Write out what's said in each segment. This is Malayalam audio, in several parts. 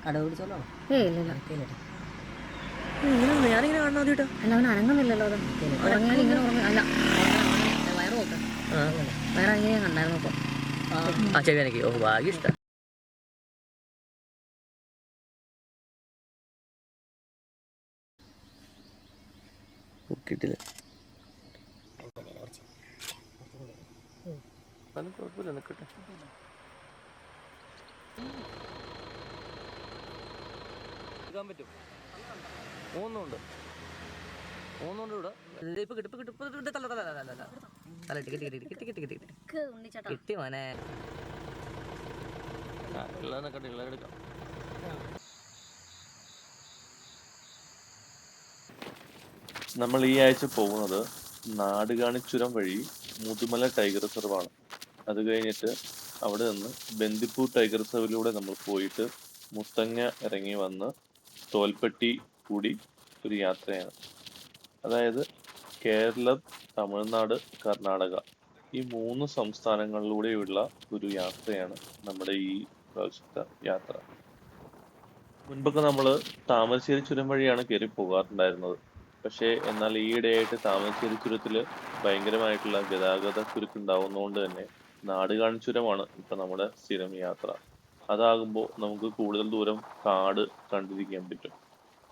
ഏയ് ഇല്ല ഞാനിങ്ങനെ കാണുന്ന മതിട്ടോ. അല്ല അവൻ അനങ്ങുന്നില്ലല്ലോ. അത് ഉറങ്ങിയാൽ ഇങ്ങനെ ഉറങ്ങി അല്ല വയറ് നോക്കാം. വേറെ എങ്ങനെയാ കണ്ടായിരുന്നു അപ്പോൾ ആ ചെവി എനിക്ക് ഭാഗ്യം ഇഷ്ടം. കിട്ടില്ല കുഴപ്പമില്ല നിൽക്കട്ടെ. എടുക്കാൻ പറ്റും. മൂന്നുണ്ട് ഇവിടെ. ഇപ്പൊ കിട്ടി കിട്ടി മോനെ. എടുക്കാം. നമ്മൾ ഈ ആഴ്ച പോകുന്നത് നാടുകാണിച്ചുരം വഴി മുതുമല ടൈഗർ റിസർവാണ്. അത് കഴിഞ്ഞിട്ട് അവിടെ നിന്ന് ബന്ദിപ്പൂർ ടൈഗർ റിസർവിലൂടെ നമ്മൾ പോയിട്ട് മുത്തങ്ങ ഇറങ്ങി വന്ന് തോൽപ്പെട്ടി കൂടി ഒരു യാത്രയാണ്. അതായത് കേരളം, തമിഴ്നാട്, കർണാടക ഈ 3 സംസ്ഥാനങ്ങളിലൂടെയുള്ള ഒരു യാത്രയാണ് നമ്മുടെ ഈ പ്രാവശ്യത്തെ യാത്ര. മുൻപൊക്കെ നമ്മൾ താമരശ്ശേരി ചുരം വഴിയാണ് കയറി പോകാറുണ്ടായിരുന്നത്. പക്ഷേ എന്നാൽ ഈയിടെയായിട്ട് താമരശ്ശേരി ചുരത്തിൽ ഭയങ്കരമായിട്ടുള്ള ഗതാഗത കുരുക്ക് ഉണ്ടാവുന്നതുകൊണ്ട് തന്നെ നാടുകാണിച്ചുരമാണ് ഇപ്പൊ നമ്മുടെ സ്ഥിരം യാത്ര. അതാകുമ്പോൾ നമുക്ക് കൂടുതൽ ദൂരം കാട് കണ്ടിരിക്കാൻ പറ്റും.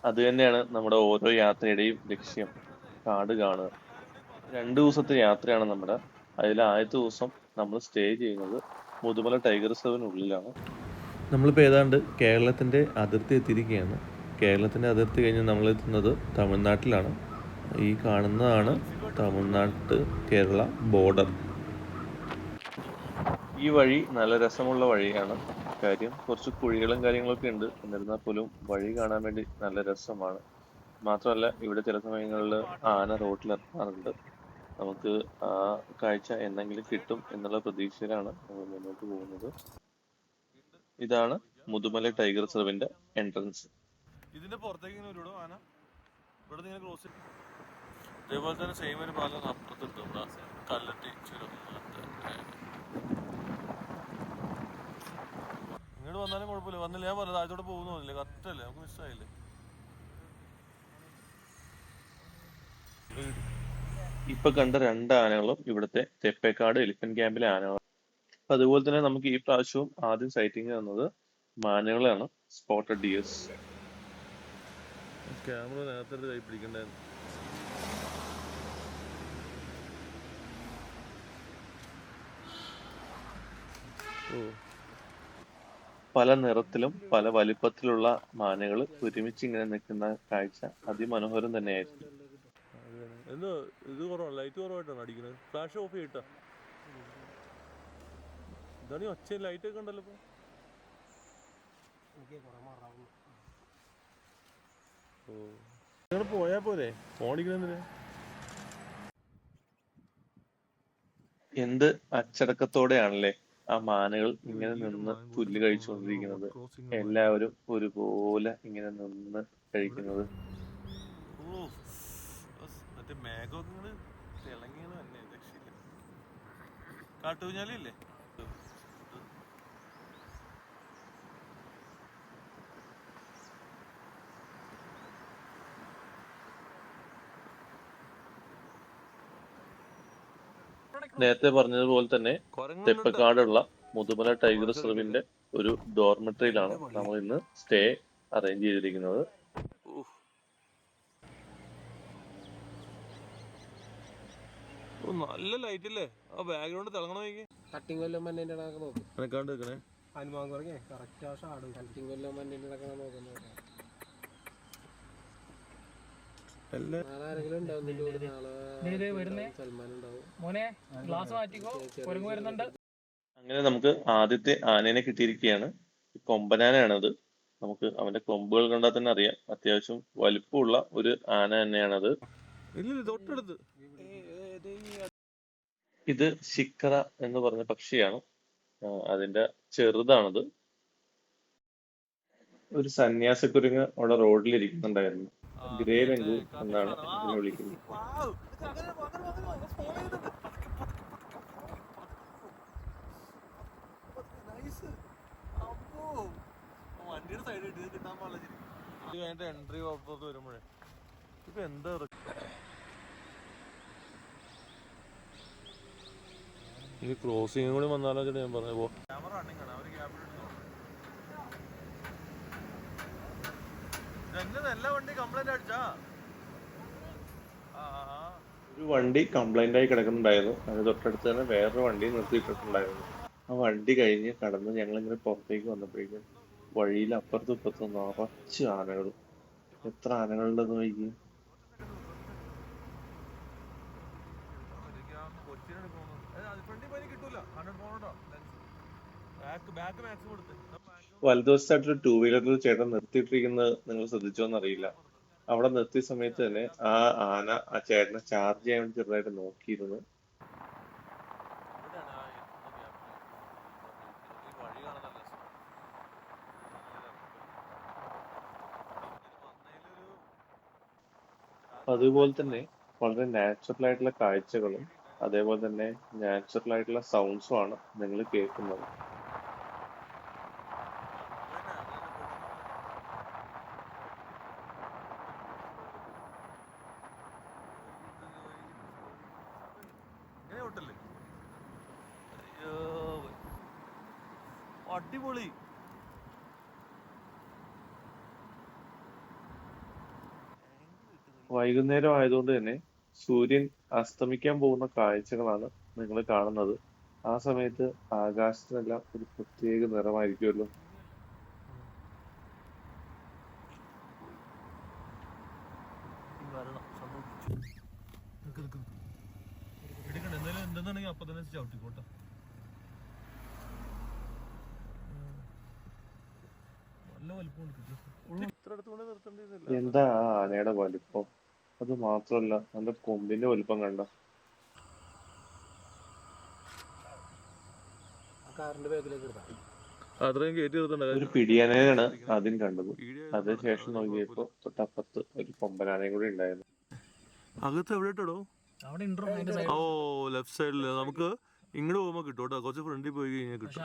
അത് തന്നെയാണ് നമ്മുടെ ഓരോ യാത്രയുടെയും ലക്ഷ്യം, കാട് കാണുക. 2 ദിവസത്തെ യാത്രയാണ് നമ്മുടെ. അതിൽ ആദ്യത്തെ ദിവസം നമ്മൾ സ്റ്റേ ചെയ്യുന്നത് മുതുമല ടൈഗർ റിസർവിനുള്ളിലാണ്. നമ്മളിപ്പോൾ ഏതാണ്ട് കേരളത്തിൻ്റെ അതിർത്തി എത്തിയിരിക്കുകയാണ്. കേരളത്തിൻ്റെ അതിർത്തി കഴിഞ്ഞ് നമ്മൾ എത്തുന്നത് തമിഴ്നാട്ടിലാണ്. ഈ കാണുന്നതാണ് തമിഴ്നാട്ട് കേരള ബോർഡർ. ഈ വഴി നല്ല രസമുള്ള വഴിയാണ്. കാര്യം കുറച്ച് കുഴികളും കാര്യങ്ങളൊക്കെ ഉണ്ട്. എന്നിരുന്നാൽ പോലും വഴി കാണാൻ വേണ്ടി നല്ല രസമാണ്. മാത്രമല്ല ഇവിടെ ചില സമയങ്ങളിൽ ആന റോട്ടിൽ ഇറങ്ങാറുണ്ട്. നമുക്ക് ആ കാഴ്ച എന്തെങ്കിലും കിട്ടും എന്നുള്ള പ്രതീക്ഷയിലാണ് നമ്മൾ മുന്നോട്ട് പോകുന്നത്. ഇതാണ് മുതുമല ടൈഗർ റിസർവിന്റെ എൻട്രൻസ്. ഇതിന്റെ പുറത്തേക്ക് ഇങ്ങനെ ഒരു ആന ഇവിടെ ഇങ്ങനെ ക്രോസ് ചെയ്യും. അതേപോലെ തന്നെ സെയിം ഒരു പാലം അപ്പുറത്തുണ്ട്, ഇവിടെ കല്ലട്ടി ചുരം. ഇങ്ങോട്ട് വന്നാലും കുഴപ്പമില്ല. വന്നില്ല, ഞാൻ പറഞ്ഞു താഴത്തോടെ പോകുന്നില്ലേ, കറക്റ്റ് അല്ലേ, നമുക്ക് മിസ്സായില്ലേ. ഇപ്പൊ കണ്ട 2 ആനകളും ഇവിടുത്തെ തെപ്പേക്കാട് എലിഫന്റ് ക്യാമ്പിലെ ആനകളാണ്. അപ്പൊ അതുപോലെ തന്നെ നമുക്ക് ഈ പ്രാവശ്യവും ആദ്യം സൈറ്റിംഗ് തന്നത് മാനുകളാണ്, സ്പോട്ടഡ് ഡിയേഴ്സ്. ക്യാമറ നേരത്തെ കൈ പിടിക്കണ്ടായിരുന്നു. പല നിറത്തിലും പല വലിപ്പത്തിലുള്ള മാനുകൾ ഒരുമിച്ച് ഇങ്ങനെ നിൽക്കുന്ന കാഴ്ച അതിമനോഹരം തന്നെയായിരിക്കും. എന്തോ ഇത് കുറവാണ്, ലൈറ്റ് കുറവായിട്ടാണ് അടിക്കുന്നത്. ഫ്ലാഷ് ഓഫ് ചെയ്യട്ടാ. ഇതാണ് ഈ ഒച്ച, ലൈറ്റ് ഒക്കെ ഉണ്ടല്ലോ ഇപ്പൊ. പോയാ പോരെ, ഫോണിക്കണെന്തിനാ? എന്ത് അച്ചടക്കത്തോടെയാണല്ലേ ആ മാനുകൾ ഇങ്ങനെ നിന്ന് പുല്ല് കഴിച്ചുകൊണ്ടിരിക്കുന്നത്. എല്ലാവരും ഒരുപോലെ ഇങ്ങനെ നിന്ന് കഴിക്കുന്നത്. മേഘമൊക്കെ തിളങ്ങിയത് തന്നെ, രക്ഷയില്ല. കാട്ടുകുഞ്ഞാലില്ലേ, നേരത്തെ പറഞ്ഞതുപോലെ തന്നെ തെപ്പക്കാടുള്ള മുതുമല ടൈഗർ റിസർവിന്റെ ഒരു ഡോർമെട്രിയിലാണ് നമ്മൾ ഇന്ന് സ്റ്റേ അറേഞ്ച് ചെയ്തിരിക്കുന്നത്. നല്ല ലൈറ്റ് അല്ലേ, ആ ബാക്ക്ഗ്രൗണ്ട് തിളങ്ങണ തട്ടിങ്കൊല്ലം മണ്ണിന്റെ നോക്കും. ഹനുമാൻ കുറങ്ങേ കറക്റ്റ് ആ ഷാഡ് തട്ടിങ്കൊല്ലം മണ്ണിന്റെ നോക്കുന്നത്. ആരെങ്കിലും അങ്ങനെ നമുക്ക് ആദ്യത്തെ ആനേനെ കിട്ടിയിരിക്കുകയാണ്. കൊമ്പനാനയാണത്. നമുക്ക് അവന്റെ കൊമ്പുകൾ കണ്ടാൽ തന്നെ അറിയാം അത്യാവശ്യം വലിപ്പമുള്ള ഒരു ആന തന്നെയാണത്. ഇത് ശിക്കറ എന്ന് പറഞ്ഞ പക്ഷിയാണ്. അതിന്റെ ചെറുതാണത്. ഒരു സന്യാസക്കുരങ്ങ് അവിടെ റോഡിൽ ഇരിക്കുന്നുണ്ടായിരുന്നു. ഗ്രേ ലംഗൂർ എന്നാണ് ഇതിനെ വിളിക്കുന്നത്. വണ്ടിയുടെ കിട്ടാൻ പാടില്ല ശരിക്കും. അതിന്റെ എൻട്രി പുറത്ത് വരുമ്പോഴേ ഇപ്പൊ എന്താ ഇനി ക്രോസിംഗ് കൂടി വന്നാലോ ചേട്ടാ ഞാൻ പറഞ്ഞു. ക്യാമറ റണ്ണിങ് ആണ്, അവര് ക്യാബിൻ എല്ലാ വണ്ടി കംപ്ലൈന്റ് അടിച്ചാ. ഒരു വണ്ടി കംപ്ലൈന്റ് ആയി കിടക്കുന്നുണ്ടായിരുന്നു. അത് തൊട്ടടുത്ത് തന്നെ വേറൊരു വണ്ടി നിർത്തിയിട്ടിട്ടുണ്ടായിരുന്നു. ആ വണ്ടി കഴിഞ്ഞ് കടന്ന് ഞങ്ങളിങ്ങനെ പുറത്തേക്ക് വന്നപ്പോഴേക്കും വഴിയിൽ അപ്പുറത്തും ഇപ്പുറത്തും നിറച്ച് ആനകൾ. എത്ര ആനകളുണ്ടെന്ന് നോക്കി. വലതുവശത്തായിട്ടൊരു ടൂ വീലറിൽ ചേട്ടൻ നിർത്തിയിട്ടിരിക്കുന്നത് നിങ്ങൾ ശ്രദ്ധിച്ചോന്നറിയില്ല. അവിടെ നിർത്തിയ സമയത്ത് തന്നെ ആ ആന ആ ചേട്ടനെ ചാർജ് ചെയ്യാൻ വേണ്ടി ചെറുതായിട്ട് നോക്കിയിരുന്നു. അതുപോലെ തന്നെ വളരെ നാച്ചുറൽ ആയിട്ടുള്ള കാഴ്ചകളും അതേപോലെ തന്നെ നാച്ചുറൽ ആയിട്ടുള്ള സൗണ്ട്സും ആണ് നിങ്ങൾ കേൾക്കുന്നത്. അടിപൊളി. വൈകുന്നേരം ആയതുകൊണ്ട് തന്നെ സൂര്യൻ അസ്തമിക്കാൻ പോകുന്ന കാഴ്ചകളാണ് നിങ്ങൾ കാണുന്നത്. ആ സമയത്ത് ആകാശത്തിനെല്ലാം ഒരു പ്രത്യേക നിറമായിരിക്കുമല്ലോ. എന്തെന്നാണെങ്കിൽ അപ്പൊ തന്നെ ചവിട്ടിക്കോട്ടെ. നല്ല വലിപ്പം ഇത്ര അടുത്തുകൊണ്ട് നിർത്തേണ്ടിയിരുന്നില്ല. എന്താ ആ ആനയുടെ വലിപ്പം! അത് മാത്രല്ല നല്ല കൊമ്പിന്റെ വലിപ്പം കണ്ട. കാറിന്റെ ബാക്കിലേക്ക് എടുത്താൽ അത്രയും കയറ്റി നിർത്തണ്ട. ഒരു പിടിയാനയാണ് ആദ്യം കണ്ടത്. അതിനുശേഷം നോക്കിയപ്പോ തൊട്ടപ്പുറത്ത് ഒരു കൊമ്പനാനയും കൂടി ഉണ്ടായിരുന്നു. അകത്ത് എവിടെ ഇട്ടോ? ഓ ലെഫ്റ്റ് സൈഡില് നമുക്ക് ഇങ്ങോട്ട് പോകുമ്പോ കിട്ടും കേട്ടോ. കുറച്ച് ഫ്രണ്ടിൽ പോയി കഴിഞ്ഞാൽ കിട്ടും.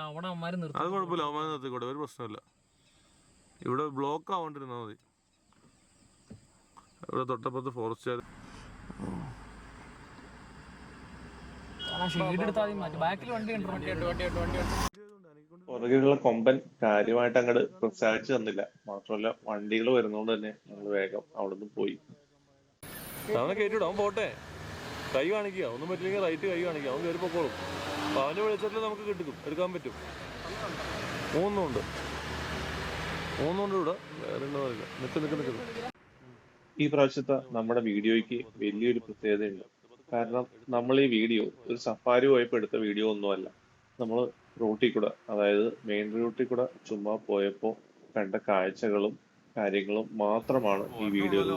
അത് കുഴപ്പമില്ല, അവന്മാരെ നിർത്തിക്കോട്ടെ, ഒരു പ്രശ്നമില്ല. ഇവിടെ ബ്ലോക്ക് ആവണ്ടിരുന്നാ മതി. ഇവിടെ തൊട്ടപ്പുറത്ത് ഫോറസ്റ്റ്. പുറകിലുള്ള കൊമ്പൻ കാര്യമായിട്ട് അങ്ങോട്ട് പ്രസാദിച്ചു തന്നില്ല. മാത്രമല്ല വണ്ടികൾ വരുന്നോണ്ട് തന്നെ ഞങ്ങൾ വേഗം അവിടുന്ന് പോയി. കേട്ടിടും, അവൻ പോട്ടെ. കൈ കാണിക്കുക, ഒന്നും പറ്റില്ലെങ്കിൽ റൈറ്റ് കൈ കാണിക്കുക, അവൻ കയറി പൊക്കോളും. അപ്പൊ അവന്റെ വെളിച്ചത്തിൽ നമുക്ക് എടുക്കാൻ പറ്റും. മൂന്നുണ്ട് ഇവിടെ, വേറെ നിൽക്കുന്നു. ഈ പ്രാവശ്യത്തെ നമ്മുടെ വീഡിയോയ്ക്ക് വലിയൊരു പ്രത്യേകതയുണ്ട്. കാരണം നമ്മൾ ഈ വീഡിയോ ഒരു സഫാരി പോയപ്പോൾ എടുത്ത വീഡിയോ ഒന്നുമല്ല. നമ്മൾ റൂട്ടിൽ കൂടെ, അതായത് മെയിൻ റൂട്ടിൽ കൂടെ ചുമ്മാ പോയപ്പോൾ കണ്ട കാഴ്ചകളും കാര്യങ്ങളും മാത്രമാണ് ഈ വീഡിയോയിൽ.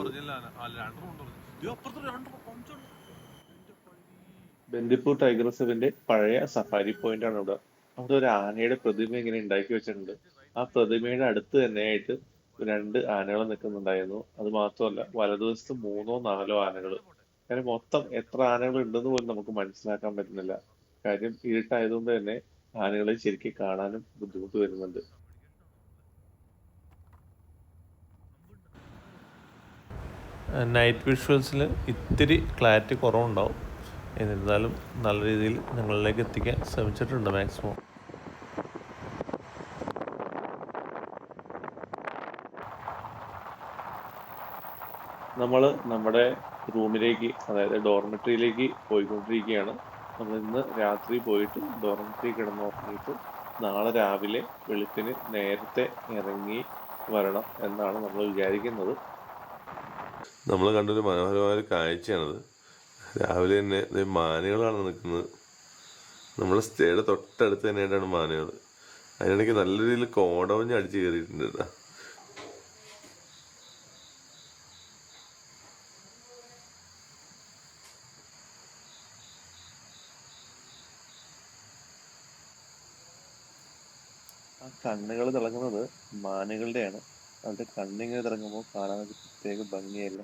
ബന്ദിപ്പൂർ ടൈഗർ റിസർവിന്റെ പഴയ സഫാരി പോയിന്റ് ആണ് ഇവിടെ. അവിടെ ഒരു ആനയുടെ പ്രതിമ ഇങ്ങനെ ഉണ്ടാക്കി വെച്ചിട്ടുണ്ട്. ആ പ്രതിമയുടെ അടുത്ത് തന്നെയായിട്ട് 2 ആനകൾ നിൽക്കുന്നുണ്ടായിരുന്നു. അത് മാത്രമല്ല വലതുവശത്ത് 3ഓ 4ഓ ആനകൾ. അങ്ങനെ മൊത്തം എത്ര ആനകൾ ഉണ്ടെന്ന് പോലും നമുക്ക് മനസ്സിലാക്കാൻ പറ്റുന്നില്ല. കാര്യം ഇരുട്ടായതുകൊണ്ട് തന്നെ ആനകളെ ശരിക്കും കാണാനും ബുദ്ധിമുട്ട് വരുന്നുണ്ട്. നൈറ്റ് വിഷ്വൽസിൽ ഇത്തിരി ക്ലാരിറ്റി കുറവുണ്ടാവും. എന്നിരുന്നാലും നല്ല രീതിയിൽ നിങ്ങളിലേക്ക് എത്തിക്കാൻ ശ്രമിച്ചിട്ടുണ്ട് മാക്സിമം. നമ്മൾ നമ്മുടെ റൂമിലേക്ക്, അതായത് ഡോർമെട്രിയിലേക്ക് പോയിക്കൊണ്ടിരിക്കുകയാണ്. നമ്മൾ ഇന്ന് രാത്രി പോയിട്ട് ഡോർമെട്രി കിടന്നുറങ്ങിയിട്ട് നാളെ രാവിലെ വെളുപ്പിന് നേരത്തെ ഇറങ്ങി വരണം എന്നാണ് നമ്മൾ വിചാരിക്കുന്നത്. നമ്മൾ കണ്ടൊരു മനോഹരമായ കാഴ്ചയാണത്. രാവിലെ തന്നെ മാനുകളാണ് നിൽക്കുന്നത്. നമ്മുടെ സ്റ്റേയുടെ തൊട്ടടുത്ത് തന്നെയായിട്ടാണ് മാനുകൾ. അതിനിടയ്ക്ക് നല്ല രീതിയിൽ കോടമഞ്ഞ് അടിച്ച് കയറിയിട്ടുണ്ട് കേട്ടോ. ആ കണ്ണുകൾ തിളങ്ങുന്നത് മാനുകളുടെയാണ്. അവരുടെ കണ്ണിങ്ങനെ തിളങ്ങുമ്പോൾ കാണാൻ ഒരു പ്രത്യേക ഭംഗിയല്ല.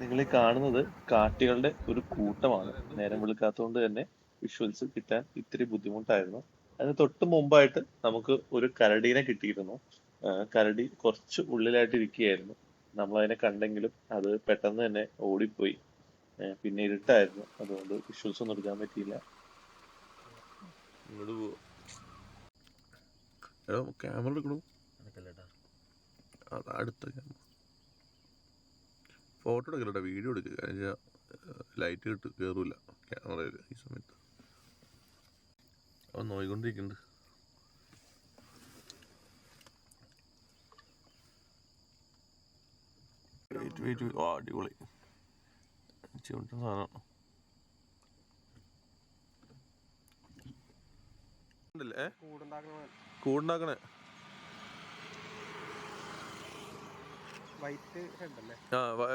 നിങ്ങൾ കാണുന്നത് കാട്ടികളുടെ ഒരു കൂട്ടമാണ്. നേരം വെളുക്കാത്തതുകൊണ്ട് തന്നെ വിഷ്വൽസ് കിട്ടാൻ ഇത്തിരി ബുദ്ധിമുട്ടായിരുന്നു. അതിന് തൊട്ട് മുമ്പായിട്ട് നമുക്ക് ഒരു കരടീനെ കിട്ടിയിരുന്നു. കരടി കുറച്ച് ഉള്ളിലായിട്ട് ഇരിക്കുകയായിരുന്നു. നമ്മളതിനെ കണ്ടെങ്കിലും അത് പെട്ടെന്ന് തന്നെ ഓടിപ്പോയി. പിന്നെ ഇരുട്ടായിരുന്നു, അതുകൊണ്ട് വിഷ്വൽസ് ഒന്നും എടുക്കാൻ പറ്റിയില്ല. ക്യാമറ എടുക്കണു, അടുത്ത ക്യാമറ ഫോട്ടോ എടുക്കലട്ടാ, വീഡിയോ എടുക്കുക. കാരണം ലൈറ്റ് കയറൂല ക്യാമറയിൽ ഈ സമയത്ത്. അവൻ നോയിക്കൊണ്ടിരിക്കുന്നുണ്ട്. വെയിറ്റ് അടിപൊളി ചൂണ്ട സാധനം ഉണ്ടല്ലേ. കൂടുണ്ടാക്കണേ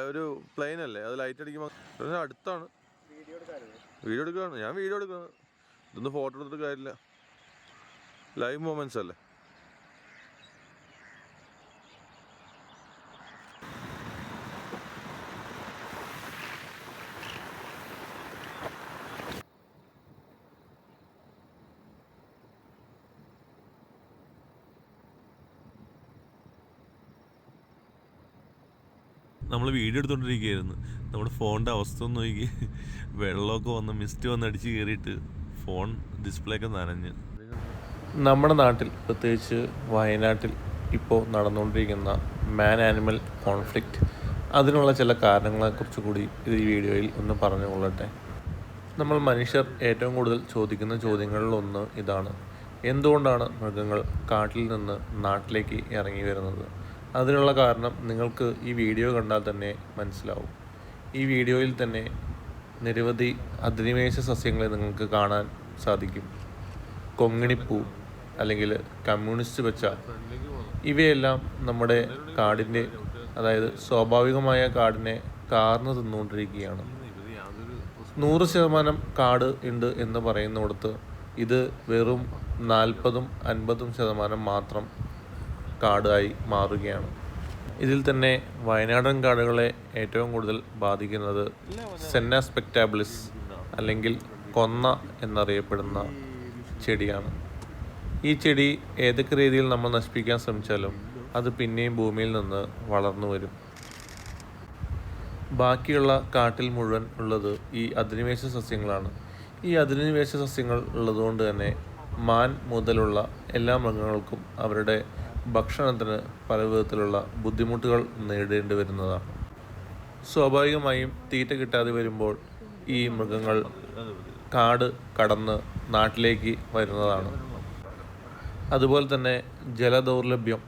ഒരു പ്ലെയിൻ അല്ലേ, അത് ലൈറ്റ് അടിക്കുമ്പോൾ അടുത്താണ്. വീഡിയോ എടുക്കുകയാണ്, ഞാൻ വീഡിയോ എടുക്കുന്നത്. ഇതൊന്നും ഫോട്ടോ എടുത്തിട്ട് കാര്യമില്ല, ലൈവ് മൊമെന്റ്സ് അല്ലേ. നമ്മൾ വീഡിയോ എടുത്തുകൊണ്ടിരിക്കുകയായിരുന്നു. നമ്മുടെ ഫോണിൻ്റെ അവസ്ഥ ഒന്ന് നോക്കി, വെള്ളമൊക്കെ വന്ന് മിസ്റ്റ് വന്ന് അടിച്ച് കയറിയിട്ട് ഫോൺ ഡിസ്പ്ലേ ഒക്കെ നനഞ്ഞ്. നമ്മുടെ നാട്ടിൽ, പ്രത്യേകിച്ച് വയനാട്ടിൽ ഇപ്പോൾ നടന്നുകൊണ്ടിരിക്കുന്ന മാൻ ആനിമൽ കോൺഫ്ലിക്റ്റ്, അതിനുള്ള ചില കാരണങ്ങളെക്കുറിച്ച് കൂടി ഇത് ഈ വീഡിയോയിൽ ഒന്ന് പറഞ്ഞു കൊള്ളട്ടെ. നമ്മൾ മനുഷ്യർ ഏറ്റവും കൂടുതൽ ചോദിക്കുന്ന ചോദ്യങ്ങളിലൊന്ന് ഇതാണ്: എന്തുകൊണ്ടാണ് മൃഗങ്ങൾ കാട്ടിൽ നിന്ന് നാട്ടിലേക്ക് ഇറങ്ങി വരുന്നത്? അതിനുള്ള കാരണം നിങ്ങൾക്ക് ഈ വീഡിയോ കണ്ടാൽ തന്നെ മനസ്സിലാവും. ഈ വീഡിയോയിൽ തന്നെ നിരവധി അധിനിവേശ സസ്യങ്ങളെ നിങ്ങൾക്ക് കാണാൻ സാധിക്കും. കൊങ്ങിണിപ്പൂ അല്ലെങ്കിൽ കമ്മ്യൂണിസ്റ്റ് പച്ച, ഇവയെല്ലാം നമ്മുടെ കാടിൻ്റെ, അതായത് സ്വാഭാവികമായ കാടിനെ കാർന്നു തിന്നുകൊണ്ടിരിക്കുകയാണ്. 100% കാട് ഉണ്ട് എന്ന് പറയുന്നിടത്ത് ഇത് വെറും 40-50% മാത്രം കാടായി മാറുകയാണ്. ഇതിൽ തന്നെ വയനാടൻ കാടുകളെ ഏറ്റവും കൂടുതൽ ബാധിക്കുന്നത് സെന്ന സ്പെക്ടാബിളിസ് അല്ലെങ്കിൽ കൊന്ന എന്നറിയപ്പെടുന്ന ചെടിയാണ്. ഈ ചെടി ഏതൊക്കെ രീതിയിൽ നമ്മൾ നശിപ്പിക്കാൻ ശ്രമിച്ചാലും അത് പിന്നെയും ഭൂമിയിൽ നിന്ന് വളർന്നു വരും. ബാക്കിയുള്ള കാട്ടിൽ മുഴുവൻ ഉള്ളത് ഈ അധിനിവേശ സസ്യങ്ങളാണ്. ഈ അധിനിവേശ സസ്യങ്ങൾ ഉള്ളതുകൊണ്ട് തന്നെ മാൻ മുതലുള്ള എല്ലാ മൃഗങ്ങൾക്കും അവരുടെ ഭക്ഷണത്തിന് പല വിധത്തിലുള്ള ബുദ്ധിമുട്ടുകൾ നേരിടേണ്ടി വരുന്നതാണ്. സ്വാഭാവികമായും തീറ്റ കിട്ടാതെ വരുമ്പോൾ ഈ മൃഗങ്ങൾ കാട് കടന്ന് നാട്ടിലേക്ക് വരുന്നതാണ്. അതുപോലെ തന്നെ ജലദൗർലഭ്യം,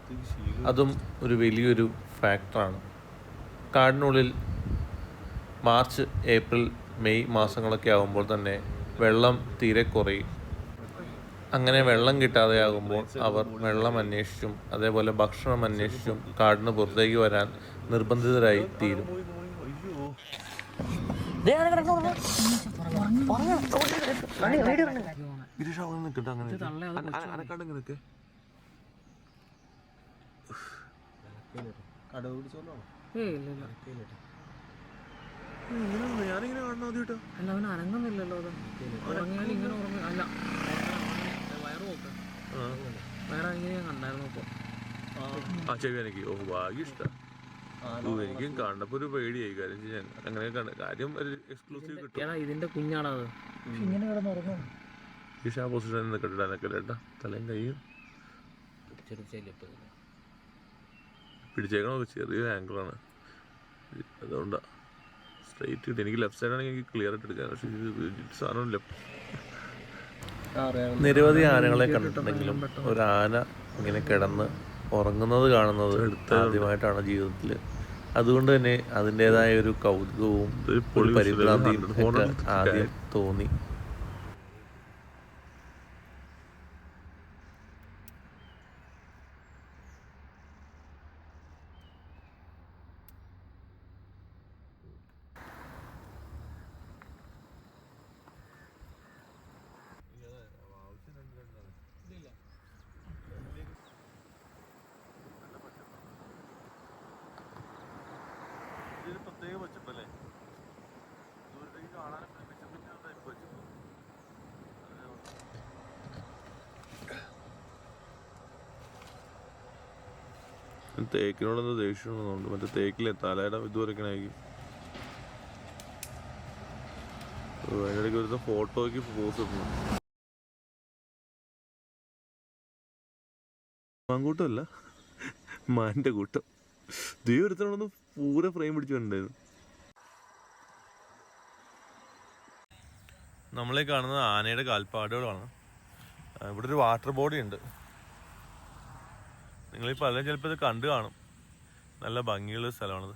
അതും ഒരു വലിയൊരു ഫാക്ടറാണ്. കാടിനുള്ളിൽ മാർച്ച്, ഏപ്രിൽ, മെയ് മാസങ്ങളൊക്കെ ആകുമ്പോൾ തന്നെ വെള്ളം തീരെ കുറയും. അങ്ങനെ വെള്ളം കിട്ടാതെയാകുമ്പോൾ അവർ വെള്ളം അന്വേഷിച്ചും അതേപോലെ ഭക്ഷണം അന്വേഷിച്ചും കാടിന് പുറത്തേക്ക് വരാൻ നിർബന്ധിതരായി തീരും. ഞാനിങ്ങനെ കാണുന്ന ആദ്യമായിട്ടാ. അല്ല, അവൻ അനങ്ങുന്നില്ലല്ലോ. അത് ഉറങ്ങിയാൽ ഇങ്ങനെ ഉറങ്ങി. അല്ല, വയറ് നോക്ക്, വയറ് ഇങ്ങനെ കണ്ടായിരുന്നു ഇപ്പോൾ. ആ ചെവി എനിക്ക് ഭാഗ്യം ഇഷ്ടം. എനിക്കും കണ്ടപ്പോ ഒരു പേടിയായി. കാര്യം ഞാൻ അങ്ങനെ കാര്യം എക്സ്ക്ലൂസീവ് കിട്ടും. ഇതിന്റെ കുഞ്ഞാണത്. ഇങ്ങനെ കിടന്നുറങ്ങും. ഈ ഷാ പൊസിഷൻ നിൽക്കട്ടെ ഏട്ടാ, തലയും കയ്യും പിടിച്ചേക്കണോ, ചെറിയ ആംഗിളാണ്, അതുകൊണ്ടാ സ്ട്രൈറ്റ് കിട്ടി. എനിക്ക് ലെഫ്റ്റ് സൈഡ് ആണെങ്കിൽ ക്ലിയർ ആയിട്ട് എടുക്കാൻ, പക്ഷേ ഇത് സാധനം ലെഫ്റ്റ്. നിരവധി ആനകളെ കണ്ടിട്ടുണ്ടെങ്കിലും ഒരു ആന ഇങ്ങനെ കിടന്ന് ഉറങ്ങുന്നത് കാണുന്നത് ആദ്യമായിട്ടാണ് ജീവിതത്തിൽ. അതുകൊണ്ട് തന്നെ അതിൻ്റെതായ ഒരു കൗതുകവും ഒരു പരിഭ്രാന്തിയും ആദ്യം തോന്നി. പ്രത്യേക പച്ചപ്പല്ലേ, ദൂരത്തേക്ക് കാണാനും തേക്കിനോടൊന്ന് ദേഷ്യമുണ്ടെന്നുണ്ട്. മറ്റേ തേക്കിലെ തലയുടെ ഇതുവരെയൊക്കെ ആയിരിക്കും. അതിനിടയ്ക്ക് വരുന്ന ഫോട്ടോയ്ക്ക് പോസ് ഇടണം. മാങ്കൂട്ടമല്ല, മാൻ്റെ കൂട്ടം. ദൈവം എടുത്തോണ്ടൊന്ന് പൂര ഫ്രെയിം പിടിച്ചിട്ടുണ്ടായിരുന്നു. നമ്മളെ കാണുന്നത് ആനയുടെ കാൽപ്പാടുകളാണ്. ഇവിടെ ഒരു വാട്ടർ ബോഡി ഉണ്ട്. നിങ്ങളീ പലരും ചിലപ്പോൾ ഇത് കണ്ടു കാണും. നല്ല ഭംഗിയുള്ള സ്ഥലമാണിത്.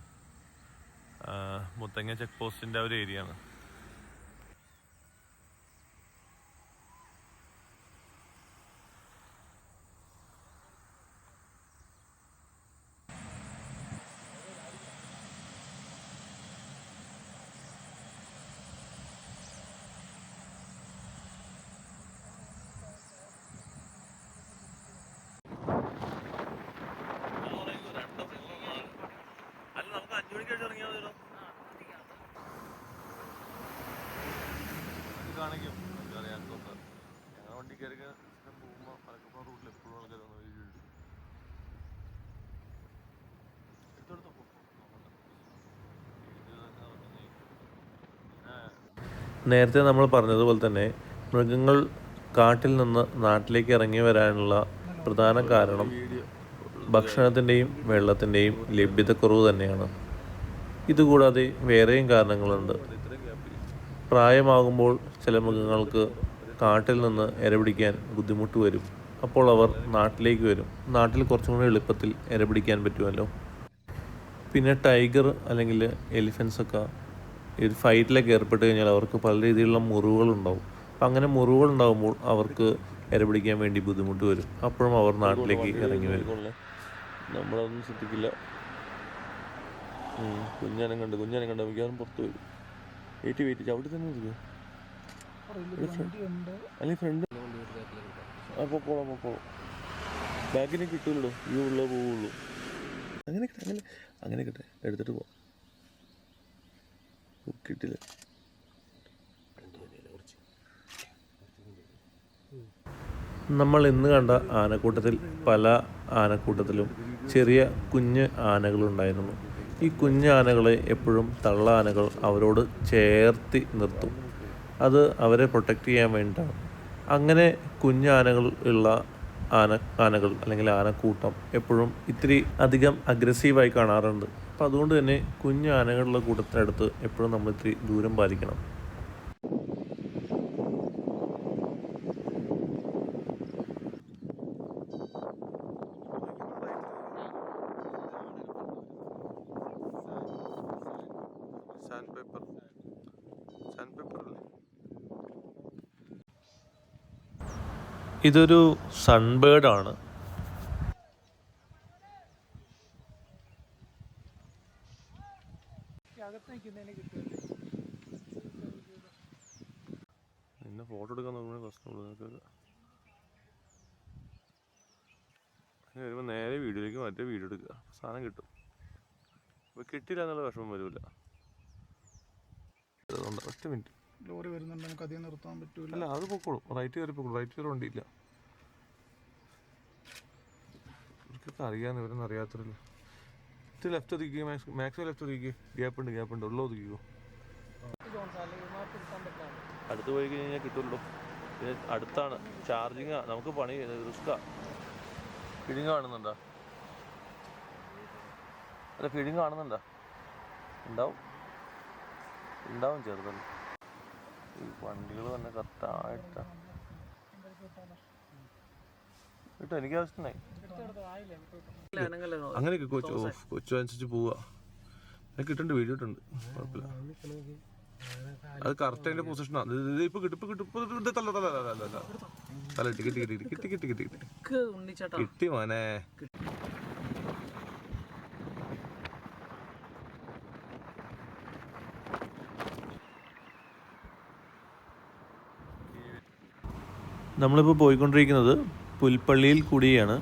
മുത്തങ്ങ ചെക്ക് പോസ്റ്റിൻ്റെ ഒരു ഏരിയ ആണ്. അല്ല, നമുക്ക് 5 മണിക്ക് ഇറങ്ങിയാൽ മതിയോ? കാണിക്കും. ഞങ്ങൾ വണ്ടി കയറി പോകുമ്പോൾ മലക്കപ്പുറം റൂട്ടിൽ എപ്പോഴും ആൾക്കാർ നേരത്തെ നമ്മൾ പറഞ്ഞതുപോലെ തന്നെ മൃഗങ്ങൾ കാട്ടിൽ നിന്ന് നാട്ടിലേക്ക് ഇറങ്ങി വരാനുള്ള പ്രധാന കാരണം ഭക്ഷണത്തിൻ്റെയും വെള്ളത്തിൻ്റെയും ലഭ്യതക്കുറവ് തന്നെയാണ്. ഇതുകൂടാതെ വേറെയും കാരണങ്ങളുണ്ട്. പ്രായമാകുമ്പോൾ ചില മൃഗങ്ങൾക്ക് കാട്ടിൽ നിന്ന് ഇരപിടിക്കാൻ ബുദ്ധിമുട്ട് വരും. അപ്പോൾ അവർ നാട്ടിലേക്ക് വരും. നാട്ടിൽ കുറച്ചും കൂടി എളുപ്പത്തിൽ ഇരപിടിക്കാൻ പറ്റുമല്ലോ. പിന്നെ ടൈഗർ അല്ലെങ്കിൽ എലിഫൻസൊക്കെ ഈ ഫൈറ്റിലൊക്കെ ഏർപ്പെട്ട് കഴിഞ്ഞാൽ അവർക്ക് പല രീതിയിലുള്ള മുറിവുകളുണ്ടാവും. അപ്പം അങ്ങനെ മുറിവുകളുണ്ടാകുമ്പോൾ അവർക്ക് ഇരപിടിക്കാൻ വേണ്ടി ബുദ്ധിമുട്ട് വരും. അപ്പോഴും അവർ നാട്ടിലേക്ക് ഇറങ്ങി വരും. നമ്മളതൊന്നും ശ്രദ്ധിക്കില്ല. കുഞ്ഞാനം കണ്ട് മിക്കവാറും പുറത്ത് വരും. വെയിറ്റ് അവിടെ തന്നെ നിൽക്കുക. അല്ലെങ്കിൽ ഫ്രണ്ട് പൊക്കോളാം. ബാഗിനെ കിട്ടുമല്ലോ. ഈ ഉള്ള പോവുള്ളൂ. അങ്ങനെ കിട്ടെ എടുത്തിട്ട് പോവാം. കിട്ടില്ല. നമ്മൾ ഇന്ന് കണ്ട ആനക്കൂട്ടത്തിൽ പല ആനക്കൂട്ടത്തിലും ചെറിയ കുഞ്ഞ് ആനകളുണ്ടായിരുന്നു. ഈ കുഞ്ഞ് ആനകളെ എപ്പോഴും തള്ള ആനകൾ അവരോട് ചേർത്തി നിർത്തും. അത് അവരെ പ്രൊട്ടക്റ്റ് ചെയ്യാൻ വേണ്ടിയിട്ടാണ്. അങ്ങനെ കുഞ്ഞ് ആനകൾ ഉള്ള ആനകൾ അല്ലെങ്കിൽ ആനക്കൂട്ടം എപ്പോഴും ഇത്തിരി അധികം അഗ്രസീവായി കാണാറുണ്ട്. അപ്പം അതുകൊണ്ട് തന്നെ കുഞ്ഞ് ആനകളുടെ കൂട്ടത്തിനടുത്ത് എപ്പോഴും നമ്മൾ ഇത്തിരി ദൂരം പാലിക്കണം. ഇതൊരു സൺബേർഡ് ആണ്. എന്നെ ഫോട്ടോ എടുക്കാൻ നോക്കുമ്പോൾ പ്രശ്നമുള്ളൂ. നിനക്ക് വരുമ്പോൾ നേരെ വീഡിയോയിലേക്ക് മറ്റേ വീഡിയോ എടുക്കുക. സാധനം കിട്ടും. ഇപ്പോൾ കിട്ടില്ല എന്നുള്ള വിഷമം വരില്ല. ഒറ്റ മിനിറ്റ്. ലോറി വരുന്നുണ്ട്, നമുക്ക് അധികം നിർത്താൻ പറ്റൂല. അല്ല, അത് പൊക്കോളും. റൈറ്റ് കയറി പൊക്കോളും. റൈറ്റ് കയറി വണ്ടിയില്ല. ഇവർക്കൊക്കെ അറിയാമെന്ന് ഇവരൊന്നും അറിയാത്തവരല്ല. ഇത് ലെഫ്റ്റ് ഒതുക്കിക്കോ. മാക്സിമം ലെഫ്റ്റ് ഒതുക്കിക്കോ. ഗ്യാപ്പുണ്ട്. ഉള്ള ഒതുക്കിക്കോ. അടുത്ത് പോയി കഴിഞ്ഞാൽ കിട്ടുമല്ലോ. പിന്നെ അടുത്താണ്. ചാർജിങ്ങാ. നമുക്ക് പണി റിസ്ക്കാ. ഫീഡിങ് കാണുന്നുണ്ടോ? അല്ല, ഫീഡിങ് കാണുന്നുണ്ടോ? ഉണ്ടാവും ചെറുതല്ല. ഈ വണ്ടികൾ തന്നെ കറക്റ്റായിട്ടാ കേട്ടോ. എനിക്ക് ആവശ്യത്തിനായി അങ്ങനെയൊക്കെ കൊച്ചു അനുസരിച്ച് പോവാ. കിട്ടുന്നുണ്ട്, വീഡിയോ ഇട്ടുണ്ട്. കുഴപ്പമില്ല. അത് കറക്റ്റ് അതിന്റെ പൊസിഷനാണ്. ഇപ്പൊ തല കിട്ടി മോനെ. നമ്മളിപ്പോൾ പോയിക്കൊണ്ടിരിക്കുന്നത് പുൽപ്പള്ളിയിൽ കൂടിയാണ്.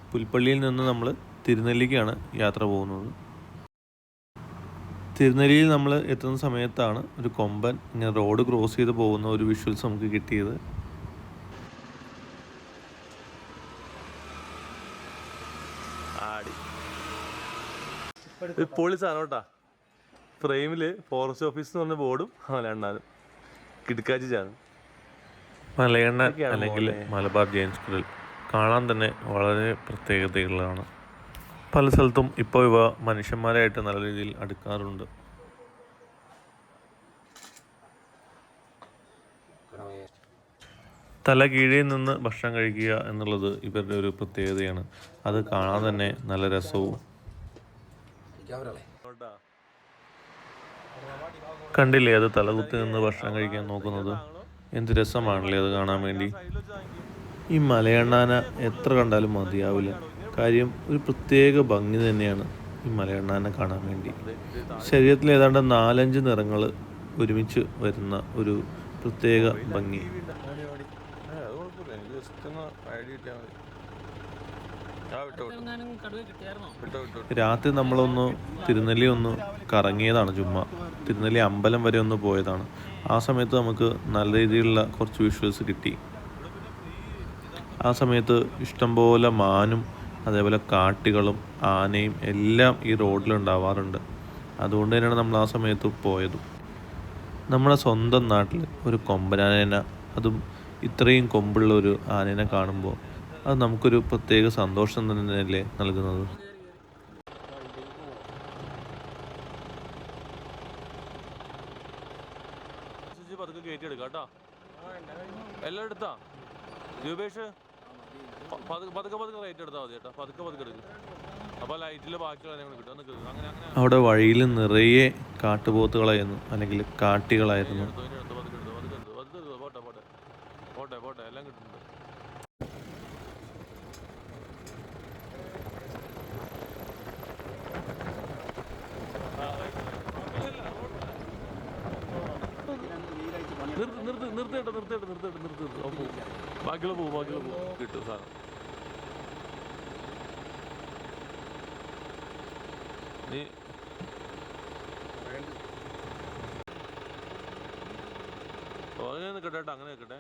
പുൽപ്പള്ളിയിൽ നിന്ന് നമ്മൾ തിരുനെല്ലിക്കാണ് യാത്ര പോകുന്നത്. തിരുനെല്ലിയിൽ നമ്മൾ എത്തുന്ന സമയത്താണ് ഒരു കൊമ്പൻ ഇങ്ങനെ റോഡ് ക്രോസ് ചെയ്ത് പോകുന്ന ഒരു വിഷ്വൽസ് നമുക്ക് കിട്ടിയത്. ആടി ഇത് പൊളി സാധനം കേട്ടാ. ഫ്രെയിമിൽ ഫോറസ്റ്റ് ഓഫീസ് എന്ന് പറഞ്ഞ ബോർഡും മലയണ്ണാനും കിടക്കാച്ചി ചാനും. മലയണ്ണ അല്ലെങ്കിൽ മലബാർ ജെയിൻസ് ഗ്രിൽ കാണാൻ തന്നെ വളരെ പ്രത്യേകതയുള്ളതാണ്. പല സ്ഥലത്തും ഇപ്പോൾ ഇവ മനുഷ്യന്മാരായിട്ട് നല്ല രീതിയിൽ അടുക്കാറുണ്ട്. തല കീഴിൽ നിന്ന് ഭക്ഷണം കഴിക്കുക എന്നുള്ളത് ഇവരുടെ ഒരു പ്രത്യേകതയാണ്. അത് കാണാൻ തന്നെ നല്ല രസവും. കണ്ടില്ലേ അത് തലകുത്തി നിന്ന് ഭക്ഷണം കഴിക്കാൻ നോക്കുന്നത്? എന്ത് രസമാണല്ലേ അത് കാണാൻ വേണ്ടി. ഈ മലയണ്ണാന എത്ര കണ്ടാലും മതിയാവില്ല. കാര്യം ഒരു പ്രത്യേക ഭംഗി തന്നെയാണ് ഈ മലയണ്ണാനെ കാണാൻ വേണ്ടി. ശരീരത്തിൽ ഏതാണ്ട് 4-5 നിറങ്ങൾ ഒരുമിച്ച് വരുന്ന ഒരു പ്രത്യേക ഭംഗി. രാത്രി നമ്മളൊന്ന് തിരുനെല്ലി ഒന്ന് കറങ്ങിയതാണ്. ചുമ്മാ തിരുനെല്ലി അമ്പലം വരെ ഒന്ന് പോയതാണ്. ആ സമയത്ത് നമുക്ക് നല്ല രീതിയിലുള്ള കുറച്ച് വിഷ്വൽസ് കിട്ടി. ആ സമയത്ത് ഇഷ്ടംപോലെ മാനും അതേപോലെ കാട്ടികളും ആനയും എല്ലാം ഈ റോഡിലുണ്ടാവാറുണ്ട്. അതുകൊണ്ട് തന്നെയാണ് നമ്മൾ ആ സമയത്ത് പോയതും. നമ്മുടെ സ്വന്തം നാട്ടിൽ ഒരു കൊമ്പനാന, അതും ഇത്രയും കൊമ്പുള്ള ഒരു ആനേനെ കാണുമ്പോൾ അത് നമുക്കൊരു പ്രത്യേക സന്തോഷം തന്നെയല്ലേ നൽകുന്നത്. എല്ലാം എടുത്താ രൂപേഷ് റേറ്റ് എടുത്താൽ മതി ചേട്ടാ. പതുക്കെ എടുക്കും. അപ്പോൾ ലൈറ്റിൽ ബാക്കിയുള്ള കിട്ടും. അവിടെ വഴിയിൽ നിറയെ കാട്ടുപോത്തുകളായിരുന്നു, അല്ലെങ്കിൽ കാട്ടികളായിരുന്നു. പോട്ടെ എല്ലാം കിട്ടുന്നുണ്ട്. നിർത്തേട്ട് ബാക്കിയുള്ള പോവും കിട്ടും സാധനം. നീ അങ്ങനെ നിൽക്കട്ടെ, അങ്ങനെ നിൽക്കട്ടെ.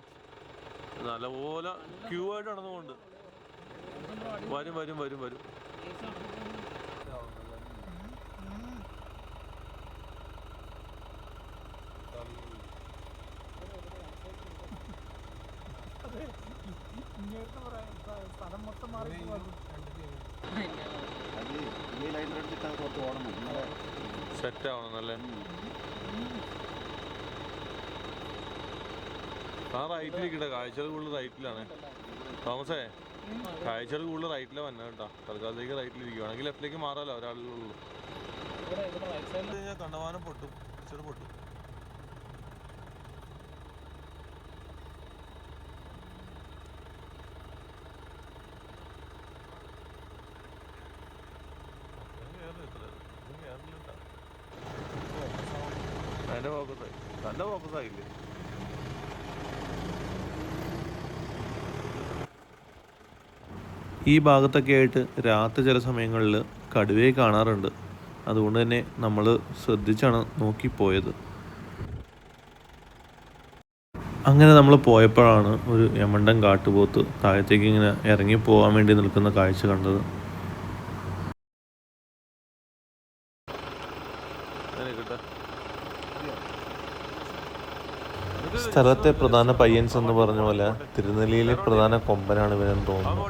നല്ലപോലെ ക്യൂ ആയിട്ട് നടന്നുകൊണ്ട് വരും. സെറ്റാവണം നല്ല. ആ റൈറ്റിലിരിക്കട്ടെ, കാഴ്ചകൾ കൂടുതൽ റൈറ്റിലാണ്. തോമസേ, കാഴ്ചകൾ കൂടുതൽ റൈറ്റിലാണ് വന്നത് കേട്ടോ. തൽക്കാലത്തേക്ക് റൈറ്റിലിരിക്കുവാണെങ്കിൽ ലെഫ്റ്റിലേക്ക് മാറാമല്ലോ, ഒരാളുള്ളൂ. കണ്ടമാനം പൊട്ടും. നല്ല ഫോക്കസായില്ലേ? ഈ ഭാഗത്തൊക്കെ ആയിട്ട് രാത്രി ചില സമയങ്ങളിൽ കടുവയെ കാണാറുണ്ട്. അതുകൊണ്ട് തന്നെ നമ്മൾ ശ്രദ്ധിച്ചാണ് നോക്കിപ്പോയത്. അങ്ങനെ നമ്മൾ പോയപ്പോഴാണ് ഒരു യമണ്ടൻ കാട്ടുപോത്ത് താഴത്തേക്ക് ഇങ്ങനെ ഇറങ്ങി പോകാൻ വേണ്ടി നിൽക്കുന്ന കാഴ്ച കണ്ടത്. സ്ഥലത്തെ പ്രധാന പയ്യൻസ് എന്ന് പറഞ്ഞ പോലെ തിരുനെല്ലിയിലെ പ്രധാന കൊമ്പനാണ് ഇവനെന്ന് തോന്നുന്നു.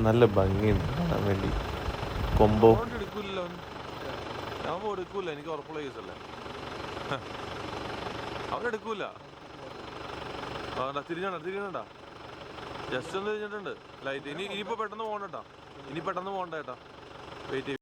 നല്ല ഭംഗിയുണ്ട് കാണാൻ വേണ്ടി. കൊമ്പോ എനിക്ക് ഉറപ്പുള്ള കേസല്ലേ, അവനെടുക്കൂല. തിരിഞ്ഞണ്ട, ജസ്റ്റ് ഒന്ന് തിരിഞ്ഞിട്ടുണ്ട് ലൈറ്റ്. ഇനിയിപ്പോ പെട്ടെന്ന് പോകണ്ട ചേട്ടാ, വെയിറ്റ് ചെയ്യും.